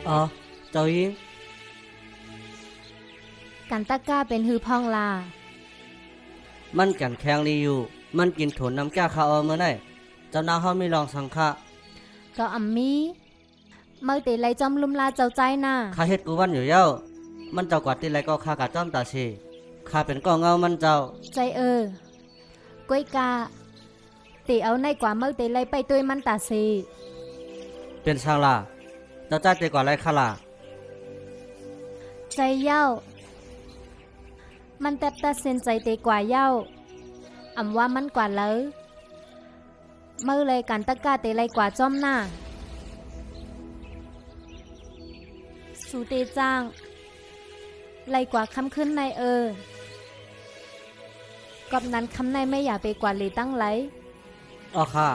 อ๋อเจ้าหญิงกันตะก้าเป็นฮือพองลามันกันแข็งลีอยู่มันกินถุนน้ำแก้ข้าเอาเมื่อไหร่เจ้านางเฮามีลองสังฆะก็อัมมีเมื่อตีไรจอมลุมลาเจ้าใจน่ะข้าเฮ็ดกูวันอยู่เย้ามันเจ้ากว่าที่ไรก็ข้ากะจ้อมตาชีข้าเป็นก้องเงามันเจ้าใจก้อยกาตีเอาในกว่าเมื่อตีไรไปตุยมันตาซีเป็นช่างล่ะเจ้าจ้าเตกว่าไรข้าล่ะใจเย้ามันแทบตัดสินใจตีกว่าเย้าอำว่ามันกว่าเลยเมื่อเลยกันตะกาตีไรกว่าจอมหน้าสูเตจ้างไรกว่าคำขึ้นในกับนั้นคำในไม่อยากไปกว่าเลยตั้งไรอ๋อค่ะ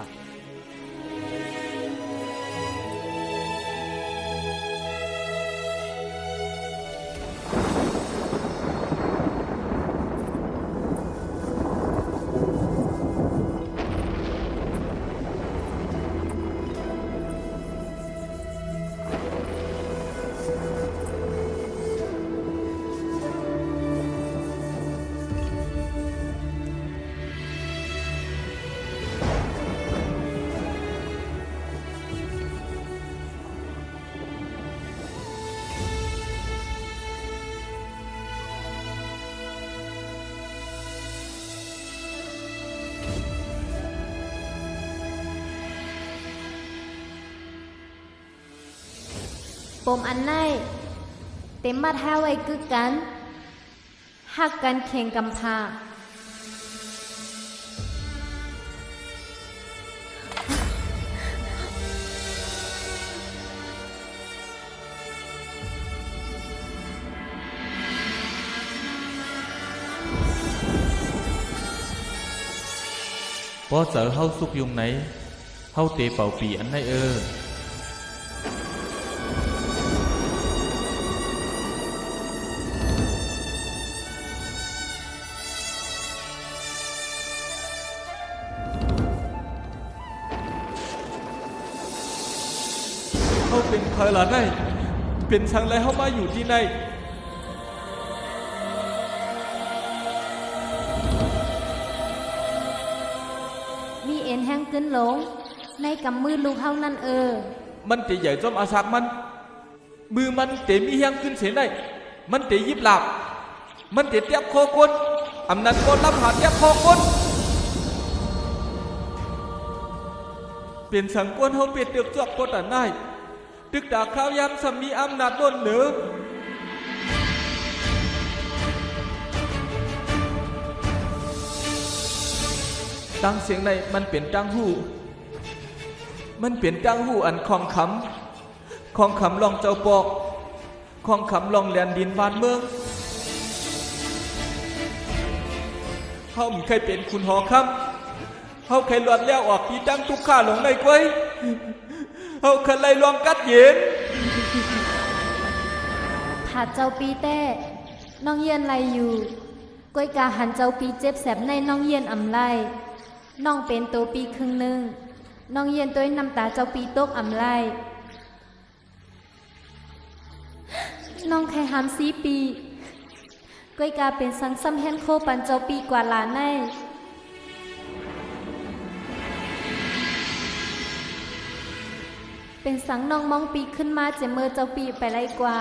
ปมอันในเต็มมาท่าไว้กึกกันหักกันเข่งกำพาพอเจอเฮาสุกยุงไหนเฮาเตเป่าปีอันไหนเฮาเป็นใครล่ะไงเป็นช่างไรเฮามาอยู่ที่ไหนมีเอ็นแห้งขึ้นลงในกำมือลูกเฮานั่นมันเตใหญ่จอมอาศักมันมือมันเตมีเฮียงขึ้นเสียได้มันเตยิบหลับมันเตเตียบโคกนอำนาจโกนรับหาเตียบโคกนเป็นสังกวนเฮาเป็ดเดือกจวกปดอันได้ตึกดาข้าวยำสามีอำนาจบนเหนือตั้งเสียงในมันเป็นตั้งหูมันเป็นตั้งหูอันคองคำลองเจ้าปอกคองคำลองแลนดินวานเมืองเฮาไม่เคยเป็นคุณหอคำเฮาเคยหลอดแล้วออกปีตั้งทุกข้าหลงในกวยเฮาเคยไล่ลองกัดเย็นผาเจ้าปีแต่น้องเยียนไรอยู่ก้อยกาหันเจ้าปีเจ็บแสบในน้องเยียนอำไลน้องเป็นตัวปีครึ่งหนึ่งน้องเยียนตัวน้ำตาเจ้าปีตกอำไลน้องแค่3-4 ปีก้อยกาเป็นสังซ้ำแฮนโคปันเจ้าปีกว่าหลานในเป็นสังน้องมองปีขึ้นมาจะเมื่อเจ้าปีไปไรกว่า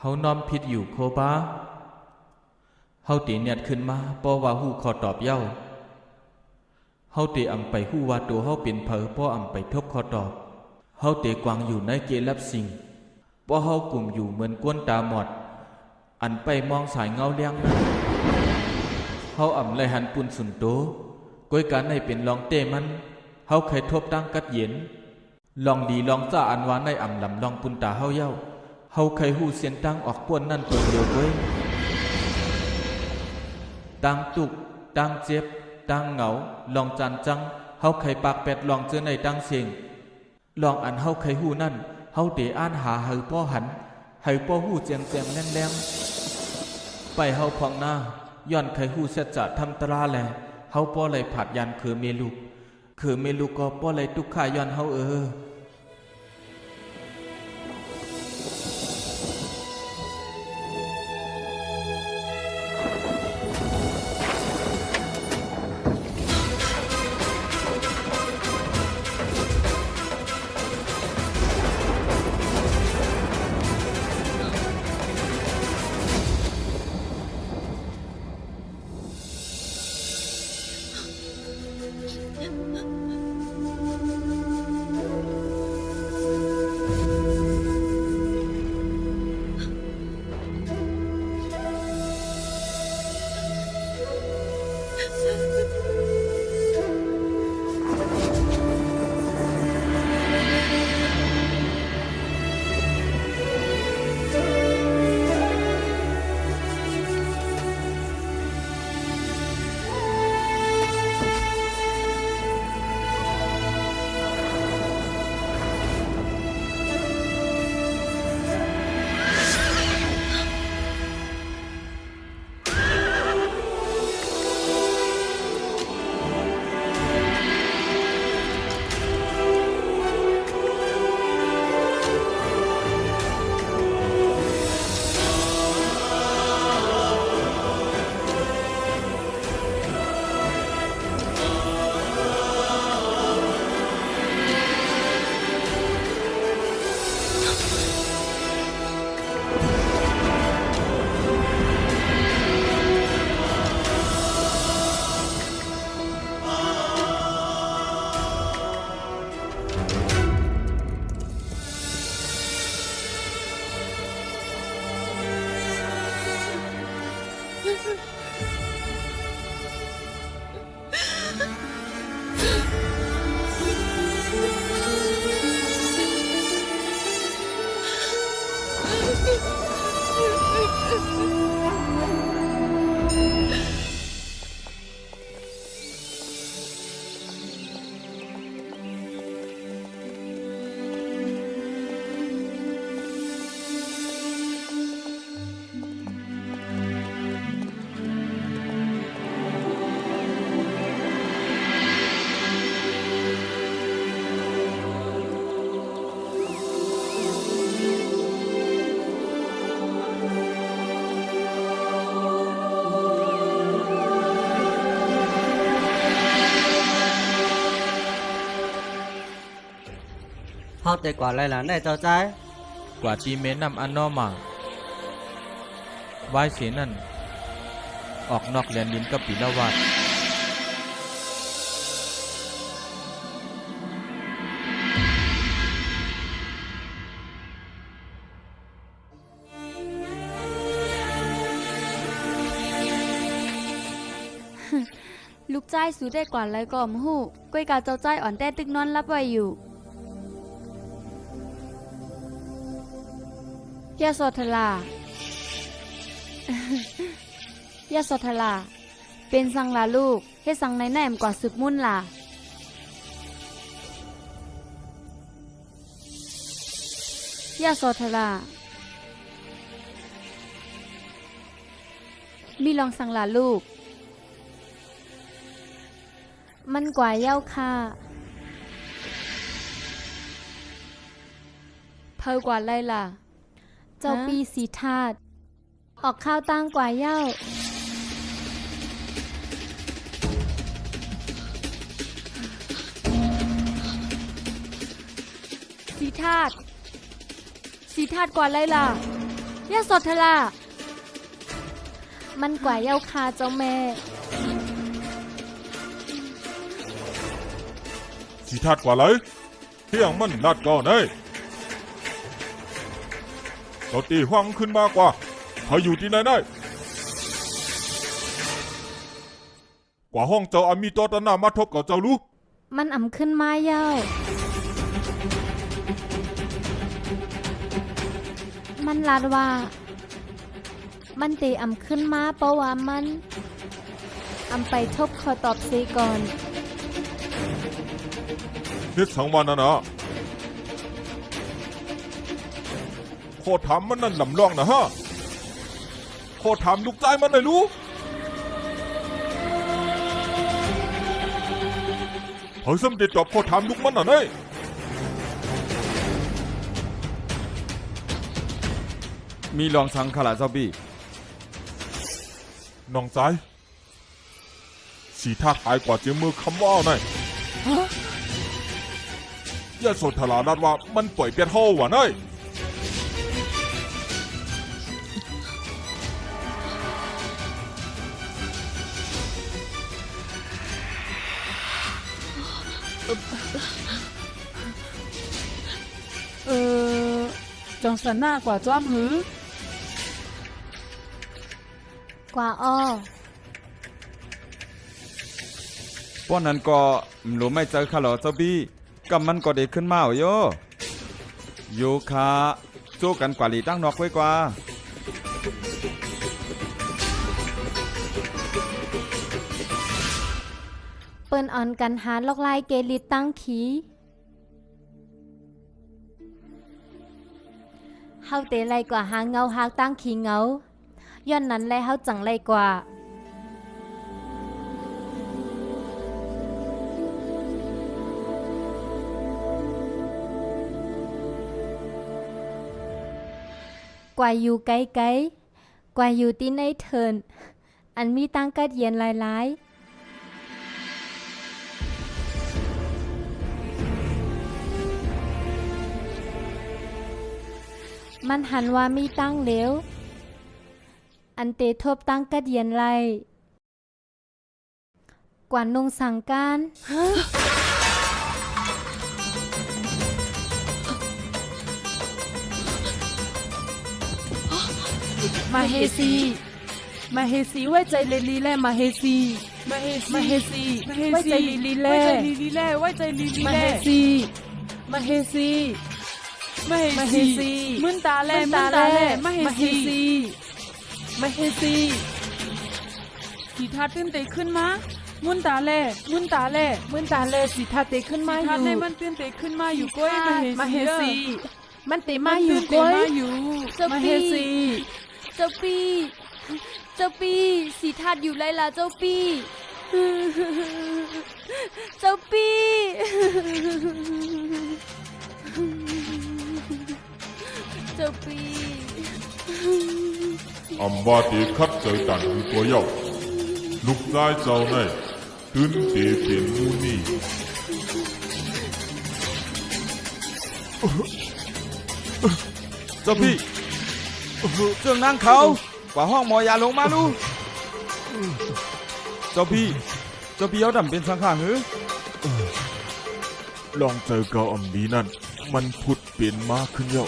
เฮานอมผิดอยู่โคบาเฮาตีเนียดขึ้นมาป้อว่าฮู้ขอตอบเย้าเฮาตีอำไปฮู้ว่าตัวเฮาเป็นเผอป้ออำไปทบขอตอบเฮาตีกวางอยู่ในเกลับสิ่งป้อเฮากลุ่มอยู่เหมือนกวนตาหมอดอันไปมองสายเงาเลี้ยงเฮาอำเลยหันปุ่นสุนโตก้อยการให้เป็นลองเต้มันเฮาเคยทบตั้งกัดเย็นลองดีลองจ้าอันวานในอำลำลองปุ่นตาเฮาเย้าเฮาเคยฮู้เสียนตั้งออกป่วนนั่นตัวเดียวเว้ยตั้งตุกตั้งเจ็บตั้งเหงาลองจันจังเฮาเคยปากเป็ดลองเจอในตั้งเสียงลองอันเฮาเคยฮู้นั่นเฮาเตอ่านหาให้ป้อหันให้ป้อฮู้เจียงแรงๆไปเฮาพองหน้าย้อนเคยฮู้เสจจะทำตราแลเฮาป้อเลยผัดยันคือเมลูกก็ป้อเลยตุกข่าย้อนเฮาเฮาแต่กว่าไรหลานได้เจ้าใจ กว่าตีเมนำอันนอมาไว้เสียนั่นออกนอกแดนดินกับปีละวัดลูกจ้ายสูได้กว่าไรก็มฮู้ก้อยกาเจ้าจ้ายอ่อนแต่ตึกนอนรับไว้อยู่ยาโสธลายาโสธลาเป็นสังลาลูกเฮ็ดสังในแหนมกว่าสึกมุ่นล่ะยาโสธลามีลองสังลาลูกมันกว่าเย้าค่ะเพอกว่าไรล่ะเจ้าปีสีธาตุออกข้าวตั้งกว่าเย้าสีธาตุกว่าไรล่ะ ย่าสดเถอะล่ะมันกว่าเย้าคาเจ้าแม่ สีทัดกว่าเลยเที่ยงมันลัดก่อนเลยเราตีห้องขึ้นมากกว่าเขาอยู่ที่ไหนได้กว่าห้องเจ้าอามีตัวตนามาทบกับเจ้าลูกมันอ่ำขึ้นมาเย้ามันลาดว่ามันตีอ่ำขึ้นมาเพราะว่ามันอ่ำไปทบขอตอบซีก่อนเฮ็ดสังวันนะโคถามมันนั่นลำลองนะฮะโคถามลูกใจมันเลยลูกเฮ้ยสมเด็จตอบโคถามลูกมันน่ะเนี่ยมีลองสังขละเจ้าบี้น้องใจสีท่าตายกว่าเจ้ามือคำว่าไงอย่าสนทลาดัดว่ามันปล่อยเปียดห้าวะไงจงสนหน้ากว่าจ้อมหือก ว่าอ้อป้อนนั้นก็หลูไม่เจอขะหรอเจ้าบี้กำมันก็เด็กขึ้นมาโยโยคาสู้กันกว่าหลีตั้งนอกไว้กว่าเปิ้นอ่อนกันหาลอกลายเกลิตตั้งขีเฮาเตไลกว่าหาเงาหาตั้งขีเงาย้อนนั้นแลเฮาจังไลกว่ากว่าอยู่ไกลๆกว่าอยู่ที่ในเถินอันมีตั้งกัดเย็นหลายๆมันหันว่ามีตั้งเหลวอันเตทบตั้งกัดเย็นไรกว่านุ่งสั่งการมาเฮซีมาเฮซีไว้ใจเลลีแลมาเฮซีมาเฮซีไว้ใจลีลีแลไว้ใจลีลีแลมาเฮซีมาเฮซีมาเฮซีมึนตาแลมาเฮซีมาเฮซีสีทาตื่นเตขึ้นมามุนตาแลสีทาเตขึ้นมาอยู่สีทาในมันตื่นเตขึ้นมาอยู่ก้อยมาเฮซีมันเตมาอยู่ก้อยมาเฮซีเจ้าปีสีทัดอยู่ไรล่ะเจ้าปีเจ้าปีเจ้าปีอำว่าตีคัดใจตันอยู่ตัวเย้าลูกชายเจ้าในตื่นเตเป็นมูนี่เจ้าพี่เสื่องนางเขากว่าห้องหมอยาลงมาลูเจ้าพี่เอาดำเป็นสังขารหือลองเจอเกาอำดีนั่นมันผุดเปลี่ยนมากขึ้นเย้า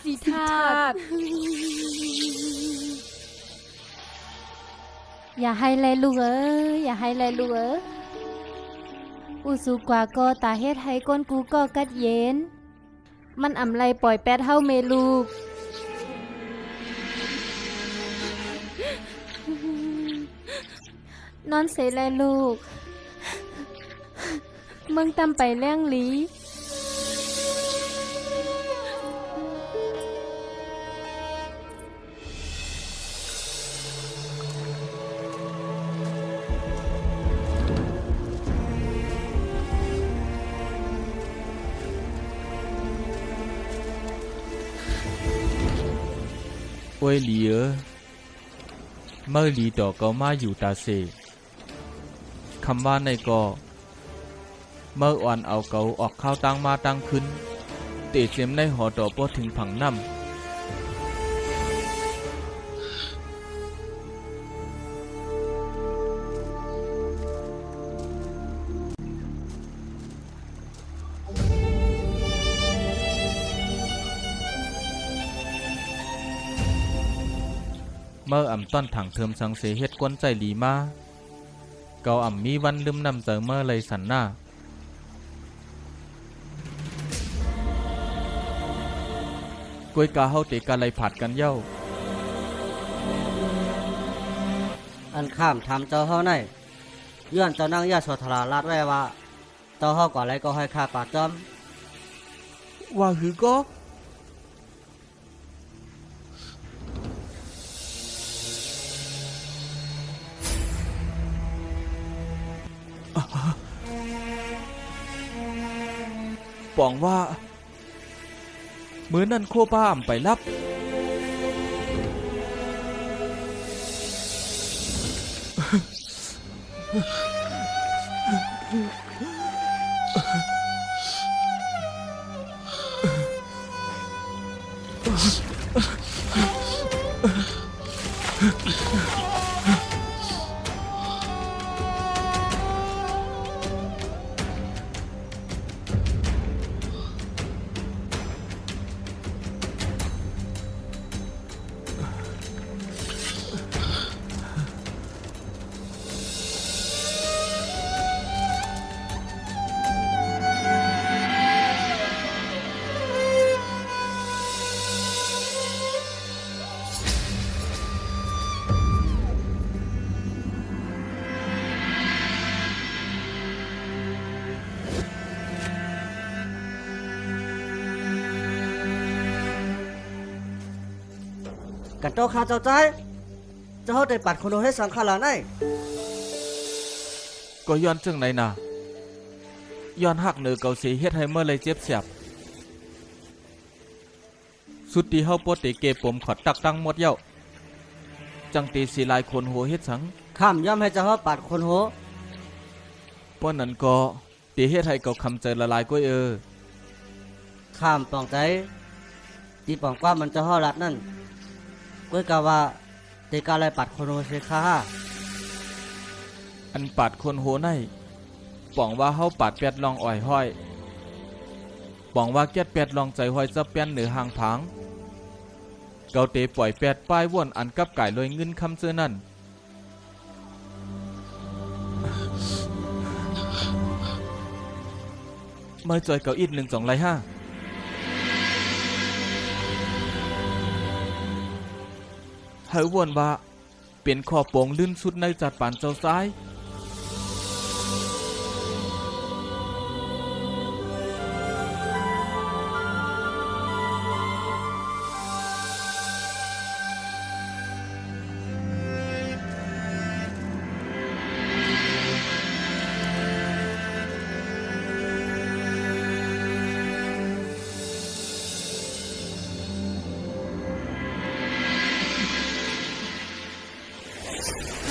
สีทัดอย่าให้เลยลูกอย่าให้เลยลูกอุสุกว่าก็ตาเฮ็ดให้ก้นกูก็กัดเย็นมันอ่ำไรปล่อยแปดเฮาเมลูกนอนเสยเลยลูกมึงตำไปแล้งหลี อวยหลีเอเมื่อหลีดอกเกามาอยู่ตาเซคำว่าในกอเมื่ออ่อนเอาเกาออกข้าวตั้งมาตั้งขึ้นเตะเสียมในหอดอกพอถึงผังน้ำเมื่ออ่ำต้อนถังเทิมสังเสเฮ็ดกวนใจหลีมาเกาอ่ำมีวันลืมนำเจอเมื่อเลยสันหน้ากวยกาเฮาเตกาไลผัดกันเย้าอันข้ามทำเจ้าเฮาในย้อนเจ้านางยาโสธราลาดไว้ว่าเจ้าเฮาก่อนไรก็ให้ข้าปาจอมว่าหือก็ปองว่าเหมือนนั่นโคป้าอ่ำไปรับกันโตข้าเจ้าใจเจ้าเฮาได้ปัดคนโนให้สังขารในก็ย้อนจึงไหนน่ะย้อนหักเนือเกาเสียเฮ็ดให้เมื่อเลยเจ็บเสียบสุดที่เฮาปวดเตเกปมขอดตักตั้งหมดเย้าจังตีสีลายคนโหเฮ็ดสังข้ามย่อมให้เจ้าเฮาปัดคนโหป้อนนั้นก็ตีเฮ็ดให้เกาคำเจอละลายก้อยข้ามปองใจตีปองกว่ามันเจ้าเฮารัดนั่นก้อยกาว่าเตกาไลปัดคนโหเสคาอันปัดคนโหในปองว่าเฮาปัดแปดลองอ่อยห้อยปองว่าแก๊ดแปดลองใจห้อยจะเปียนเหนือหางผางเกาเตปล่อยแปดป้ายว่นอันกับไก่ลอยเงินคำเจอนั่นเมื่อจอยเกาอิด1 2ไร5เฮาว่นว่าเป็นขอโป่งลื่นสุดในจัดปานเจ้าซ้าย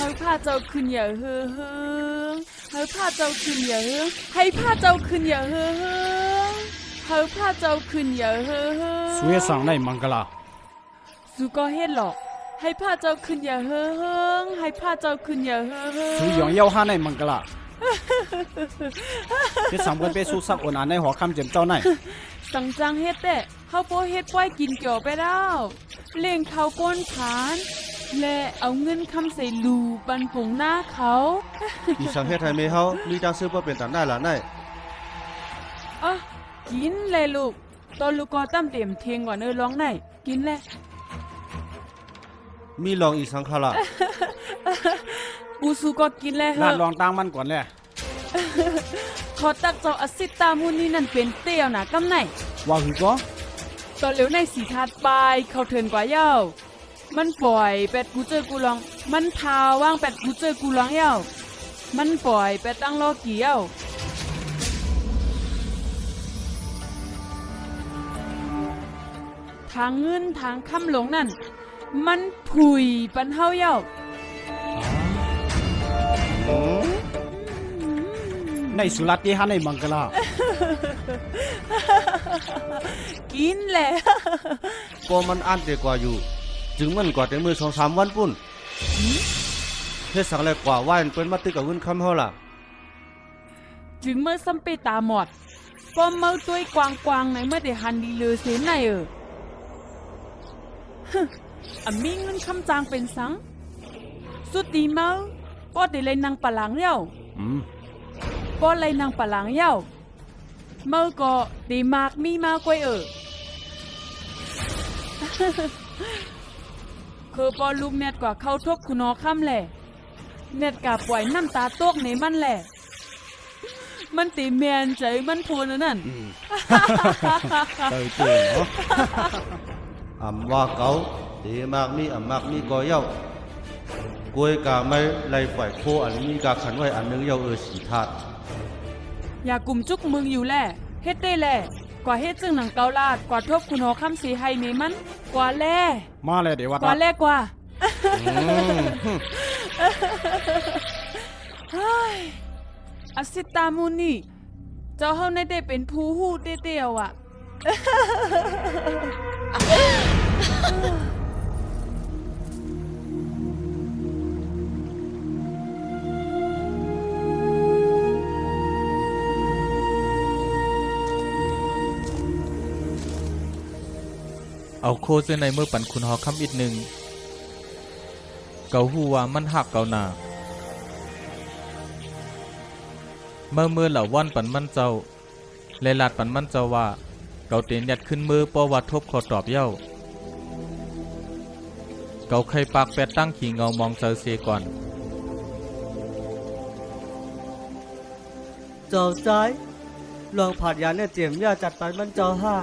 ให้ผ้าเจ้าขึ้นอย่าเฮืองให้ผ้าเจ้าขึ้นอย่าเฮืองให้ผ้าเจ้าขึ้นอย่าเฮืองให้ผ้าเจ้าขึ้นอย่าเฮืองสุเฮสังในมังกลาสุก็เฮ็ดหรอกให้ผ้าเจ้าขึ้นอย่าเฮืองให้ผ้าเจ้าขึ้นอย่าเฮืองสุยองเย้าห้าในมังกลาเฮ็ดสังกันไปสู่สักอ่อนอันในหอคำเจ็มเจ้าในสังจังเฮ็ดแต่เฮาบ่เฮ็ดป้อยกินเกี่ยวไปแล้วเล่งเขาก้นฐานและเอาเงินคำใส่ลูบันผงหน้าเขาอีสังเฮ็ดให้เมเฮามีจังซื้อบ่เป็นตามได้ล่ะนายอ่ะกินเลยลูกตอนลูกก็ตั้มเต็มเทียงก่อนร้องไหนกินแลมีลองอีสังขละอูซูก็กินแล้วลาดลองตั้งมันก่อนแหละขอตักเจ้าอสิตามุนี่นั่นเป็นเตี้ยวนะกำไหนว่าหือก็ตอนเร็วในสีทัดปลายเขาเทินกว่าเย้ามันปล่อยเป็ดกูเจอกูลองมันพาว่างเป็ดกูเจอกูลองเย้ามันปล่อยเป็ดตั้งรอเกี่ยวทางเงินทางคำหลงนั่น มันผุยปันเฮาเย้า ในสุรัตที่หาในมังกลา กินแหละ ปอมันอ่านเตกว่าอยู่ จึงมันกว่าแต่มือ2-3 วันปุ่นเฮ็ดสังแลกว่าว่าอันเปิ้นมาตึกกับเงินคำเฮาล่ะ จึงเมื่อซ้ำไปตาหมอดป้อมเมาตัวกวางๆในเมื่อได้หันดีเลอเสนในอ่ะมีเงินคำจางเป็นสัง สุดดีเมาป้อได้เลยนางปะหลังเย้าป้อเลยนางปะหลังเย้าเมาก็ได้มากมีมากกว่าคือป้อลูกเน็ตกว่าเข้าทบคุณอค่ำแหละเน็ตกะปล่อยน้ำตาตกในมันแหละมันตีแมนใจมันพูนนั่น เตยเตยเนาะ อำว่าเกาดีมากมีอำมากมีก็เย้า กวยกาไม่ไล่ฝ่ายโคอันมีกาขันไว้อันนึงเย้าสีธาตุ อย่ากลุ่มจุกมึงอยู่แหละเฮ็ดได้แหละกว่าเฮ็ดจึงหนังเกาลาดกว่าทบคุณหอคำสีให้เมมันกว่าแล มาเลยเดี๋ยวว่าก ว่าแลกว่าเฮ้ยอสิตามูนี่เจ้าเฮาในได้เป็นผู้ฮู้เตี้ยวๆอ่ะ เอาโคเส้นในมือปั่นคุณหอคำอีกหนึ่งเกาหูว่ามันหักเกาหนาเมื่อเหล่าว่อนปั่นมันเจ้าและลาดปั่นมันเจ้าว่าเกาเตียนยัดขึ้นมือปอวัดทบขอตอบเย้าเกาไข่ปากแปดตั้งขี่เงามองเซอเซก่อน เจ้าใจลองผัดยาเนี่ยเจียมยาจัดปันมันเจ้าห้า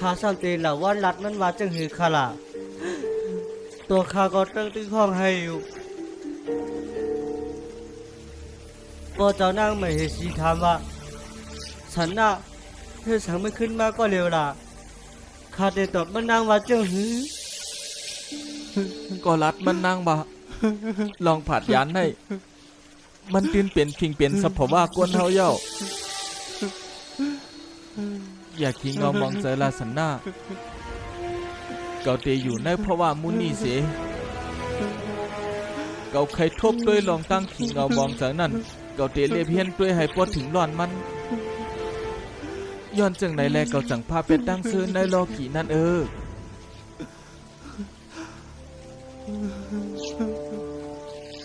ข้าสังเกตแล้วว่ารัดมันว่าจังหือขลาตัวข้าก็ตั้งตึ้งห้องให้อยู่พอเจ้านั่งไม่เห็นสีถามว่าฉันน่ะเธอสั่งไม่ขึ้นมาก็เร็วล่ะข้าได้ตอบมันนั่งว่าจังหือ ก็รัดมันนั่งบ่ลองผัดยานให้มันตื่นเป็นพิงเป็นสภาวะกวนเฮาเย้าอยากขี่เงามองเจอลาสันหน้าเกาเตอยู่ในเพราะว่ามุนี่เสเกาใครทบด้วยลองตั้งขี่เงามองเจอนั่นเกาเตเลียเพียนด้วยให้ปวดถึงร้อนมันย้อนจังไหนแลเกาจังพาเป็ดตั้งซื้อในรอขี่นั่น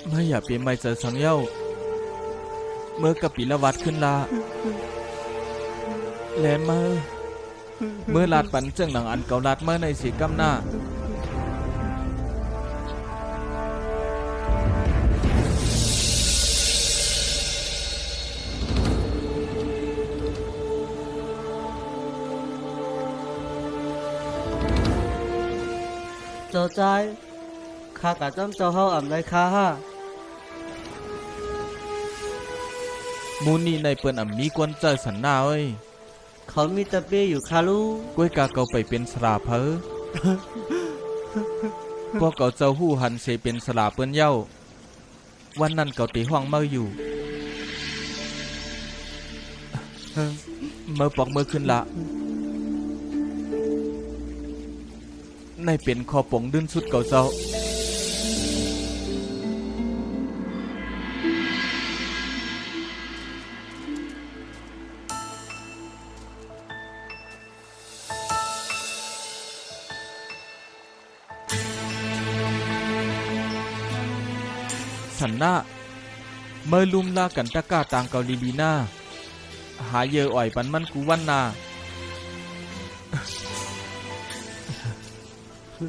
ไม่อย่าเปลี่ยนไม่เจอสังเย้าเมื่อกะปิละวัดขึ้นลาแลนมาเมื่อลาดปันจังหนังอันเก่าลาดเมื่อในสีกำหน้าเจ้าใจข้ากะจำเจ้าเฮาอ่ำไรข้าห้า มูนี่ในเปิ้นอ่ำมีกวนเจอสันหน้าเอ้ย เขามีตะเปียอยู่คาลู กล้วยกาเกาไปเป็นสลาเพอ พวกเกาเจ้าหู้หันเสเป็นสลาเปิ้นเย้าวันนั้นเกาตีห้องเมื่ออยู่ เมื่อปอกเมื่อขึ้นละในเป็นคอปงดื้นสุดเกาเจ้าสันหน้าเมื่อลุมลากันตะกาต่างเกาลีลีนาหาเยออ่อยปันมันกูวันนา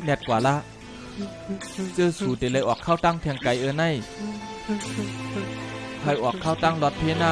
แนดกว่าละเจอสูตรเลยออกเข้าตั้งแทงไก่ในให้ออกเข้าตั้งรถเพนา